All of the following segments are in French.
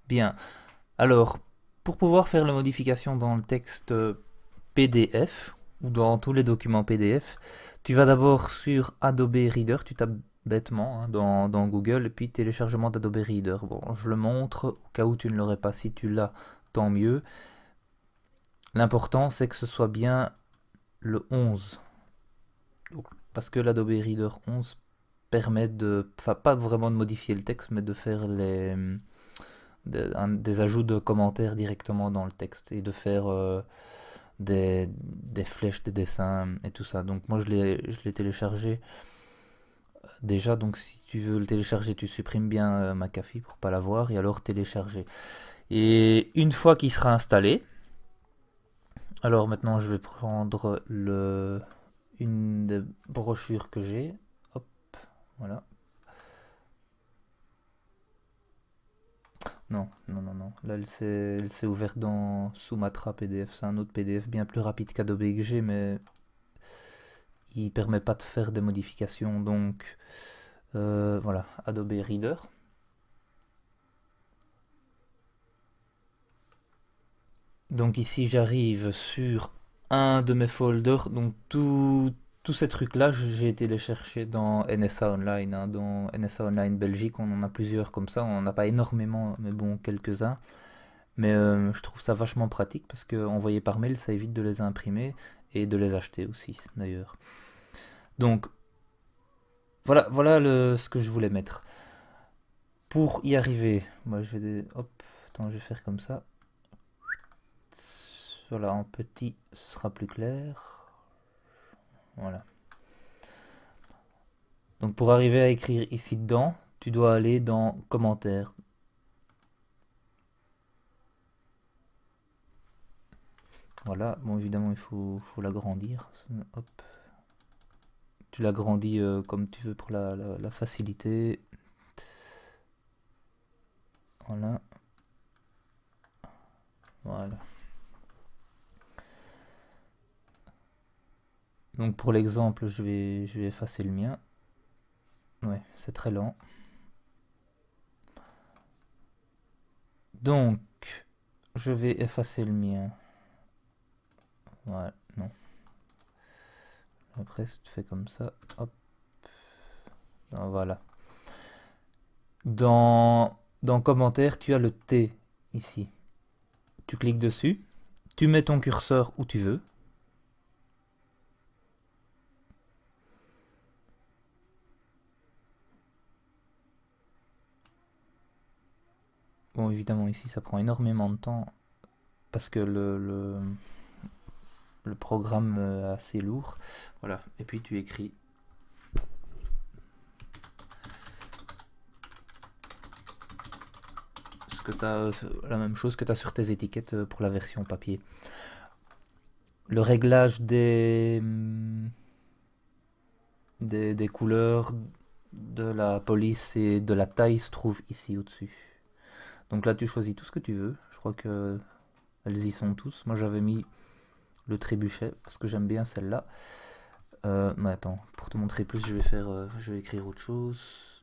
Bien. Alors, pour pouvoir faire la modification dans le texte PDF ou dans tous les documents PDF, tu vas d'abord sur Adobe Reader, tu tapes bêtement hein, dans Google et puis téléchargement d'Adobe Reader. Bon, je le montre au cas où tu ne l'aurais pas. Si tu l'as, tant mieux. L'important c'est que ce soit bien le 11. Parce que l'Adobe Reader 11 permet de, enfin pas vraiment de modifier le texte, mais de faire des ajouts de commentaires directement dans le texte et de faire des flèches, des dessins et tout ça. Donc moi je l'ai téléchargé déjà, donc si tu veux le télécharger, tu supprimes bien McAfee pour pas l'avoir et alors télécharger. Et une fois qu'il sera installé, alors maintenant je vais prendre une des brochures que j'ai. Hop, voilà. Non, non, non, non. Là, elle s'est ouverte dans Sumatra PDF. C'est un autre PDF bien plus rapide qu'Adobe XG, mais il permet pas de faire des modifications. Donc, voilà, Adobe Reader. Donc ici, j'arrive sur un de mes folders. Donc, tous ces trucs-là, j'ai été les chercher dans NSA Online. Hein. Dans NSA Online Belgique, on en a plusieurs comme ça. On n'en a pas énormément, mais bon, quelques-uns. Mais je trouve ça vachement pratique parce que envoyer par mail, ça évite de les imprimer et de les acheter aussi, d'ailleurs. Donc voilà, voilà ce que je voulais mettre. Pour y arriver, moi je vais, hop, attends, je vais faire comme ça. Voilà, en petit, ce sera plus clair. Voilà. Donc pour arriver à écrire ici dedans, tu dois aller dans commentaires. Voilà, bon évidemment il faut l'agrandir. Hop, tu l'agrandis comme tu veux pour la facilité. Voilà, voilà. Donc pour l'exemple, je vais effacer le mien. Ouais, c'est très lent. Donc, je vais effacer le mien. Voilà, non. Après, si tu fais comme ça, hop, non, voilà. Dans commentaire, tu as le T ici. Tu cliques dessus, tu mets ton curseur où tu veux. Bon, évidemment, ici, ça prend énormément de temps parce que le programme est assez lourd. Voilà, et puis tu écris. La même chose que tu as sur tes étiquettes pour la version papier. Le réglage des couleurs, de la police et de la taille se trouve ici au-dessus. Donc là, tu choisis tout ce que tu veux. Je crois que elles y sont tous. Moi, j'avais mis le trébuchet parce que j'aime bien celle-là. Mais attends, pour te montrer plus, je vais écrire autre chose.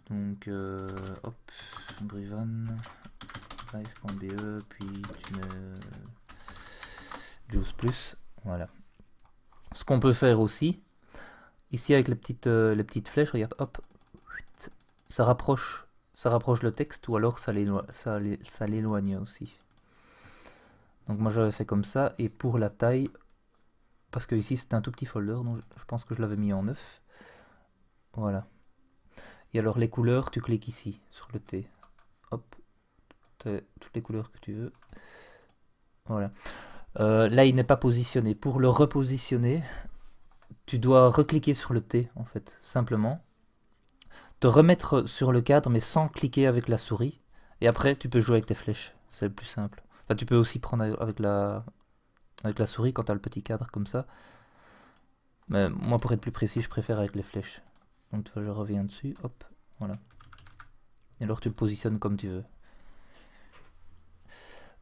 Donc, hop, Brivan, live.be, puis tu mets Juice Plus. Voilà. Ce qu'on peut faire aussi, ici avec les petites flèches, regarde, hop, ça rapproche, ça rapproche le texte ou alors ça l'éloigne aussi. Donc moi j'avais fait comme ça et pour la taille, parce que ici c'était un tout petit folder, donc je pense que je l'avais mis en 9. Voilà. Et alors les couleurs, tu cliques ici sur le T. Hop, t'as toutes les couleurs que tu veux. Voilà. Là il n'est pas positionné. Pour le repositionner, tu dois recliquer sur le T en fait, simplement. Te remettre sur le cadre mais sans cliquer avec la souris. Et après tu peux jouer avec tes flèches. C'est le plus simple. Enfin, tu peux aussi prendre avec la souris quand tu as le petit cadre comme ça. Mais moi pour être plus précis je préfère avec les flèches. Donc je reviens dessus. Hop. Voilà. Et alors tu le positionnes comme tu veux.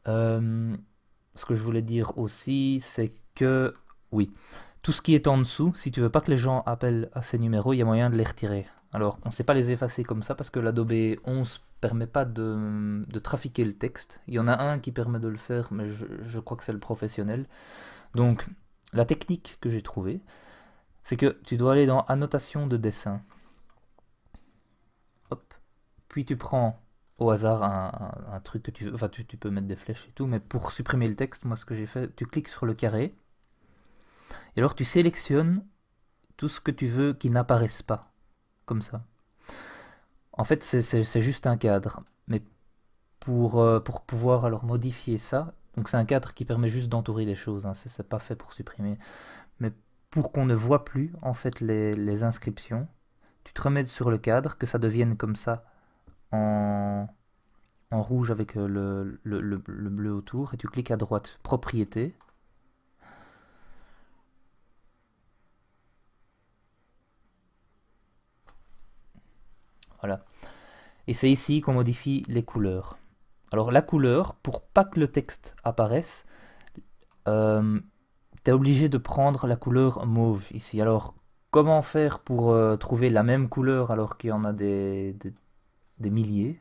Ce que je voulais dire aussi c'est que... Oui. Tout ce qui est en dessous, si tu veux pas que les gens appellent à ces numéros, il y a moyen de les retirer. Alors, on ne sait pas les effacer comme ça parce que l'Adobe 11 permet pas de trafiquer le texte. Il y en a un qui permet de le faire, mais je crois que c'est le professionnel. Donc, la technique que j'ai trouvée, c'est que tu dois aller dans annotation de dessin. Hop. Puis tu prends au hasard un truc que tu veux. Enfin, tu peux mettre des flèches et tout, mais pour supprimer le texte, moi ce que j'ai fait, tu cliques sur le carré. Et alors tu sélectionnes tout ce que tu veux qui n'apparaisse pas. Comme ça. En fait, c'est juste un cadre. Mais pour pouvoir alors modifier ça, donc c'est un cadre qui permet juste d'entourer les choses, hein, c'est pas fait pour supprimer. Mais pour qu'on ne voit plus en fait les inscriptions, tu te remets sur le cadre, que ça devienne comme ça en, en rouge avec le bleu autour, et tu cliques à droite, propriété. Voilà. Et c'est ici qu'on modifie les couleurs. Alors la couleur, pour pas que le texte apparaisse, t'es obligé de prendre la couleur mauve ici. Alors comment faire pour trouver la même couleur alors qu'il y en a des milliers?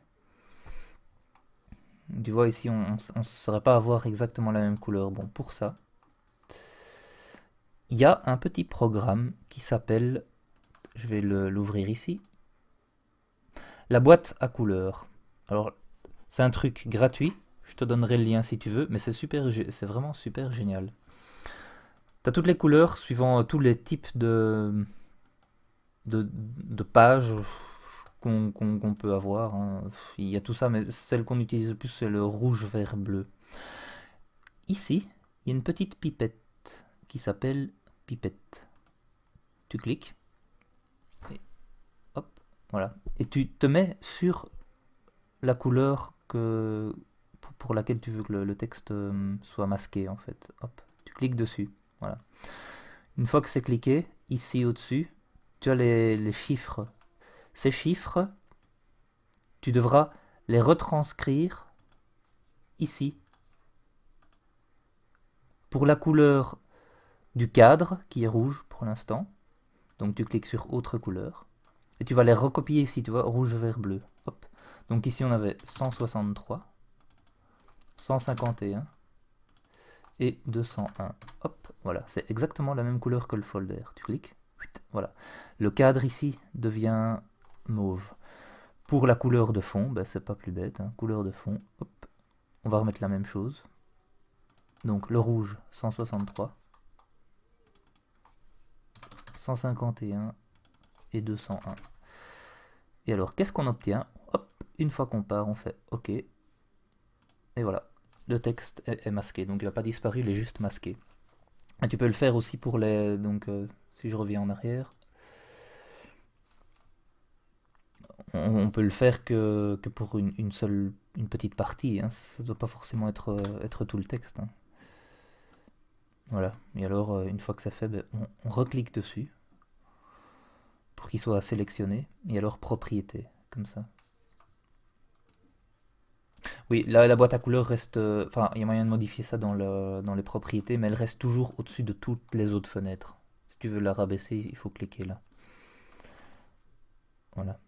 Tu vois ici, on ne saurait pas avoir exactement la même couleur. Bon, pour ça, il y a un petit programme qui s'appelle, je vais l'ouvrir ici, la boîte à couleurs. Alors, c'est un truc gratuit, je te donnerai le lien si tu veux, mais c'est vraiment super génial. Tu as toutes les couleurs suivant tous les types de pages qu'on peut avoir, hein. Il y a tout ça, mais celle qu'on utilise le plus, c'est le rouge, vert, bleu. Ici, il y a une petite pipette qui s'appelle pipette. Tu cliques, et hop, voilà. Et tu te mets sur la couleur pour laquelle tu veux que le texte soit masqué, en fait. Hop, tu cliques dessus, voilà. Une fois que c'est cliqué, ici au-dessus, tu as les chiffres. Ces chiffres, tu devras les retranscrire ici. Pour la couleur du cadre, qui est rouge pour l'instant, donc tu cliques sur autre couleur, et tu vas les recopier ici, tu vois, rouge, vert, bleu. Hop. Donc ici on avait 163, 151 et 201. Hop, voilà, c'est exactement la même couleur que le folder. Tu cliques, voilà. Le cadre ici devient mauve. Pour la couleur de fond, ben, c'est pas plus bête, hein. Couleur de fond, hop, on va remettre la même chose. Donc le rouge, 163, 151 et 201. Et alors, qu'est-ce qu'on obtient? Hop, une fois qu'on part, on fait OK. Et voilà, le texte est masqué. Donc il n'a pas disparu, il est juste masqué. Et tu peux le faire aussi pour les... Donc si je reviens en arrière, on peut le faire que pour une petite partie, hein. Ça ne doit pas forcément être tout le texte, hein. Voilà, et alors une fois que c'est fait, ben, on reclique dessus pour qu'il soit sélectionné, et alors propriété, comme ça. Oui, la boîte à couleurs reste... Enfin, il y a moyen de modifier ça dans les propriétés, mais elle reste toujours au-dessus de toutes les autres fenêtres. Si tu veux la rabaisser, il faut cliquer là. Voilà.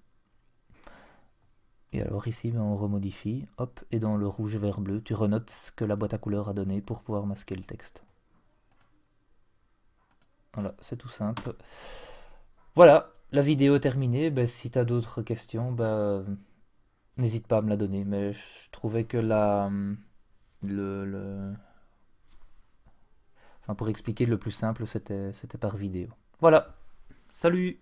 Et alors ici, ben, on remodifie, hop, et dans le rouge, vert, bleu, tu renotes ce que la boîte à couleurs a donné pour pouvoir masquer le texte. Voilà, c'est tout simple. Voilà, la vidéo est terminée. Ben, si tu as d'autres questions, ben, n'hésite pas à me la donner. Mais je trouvais que le... Enfin, pour expliquer le plus simple, c'était par vidéo. Voilà, salut!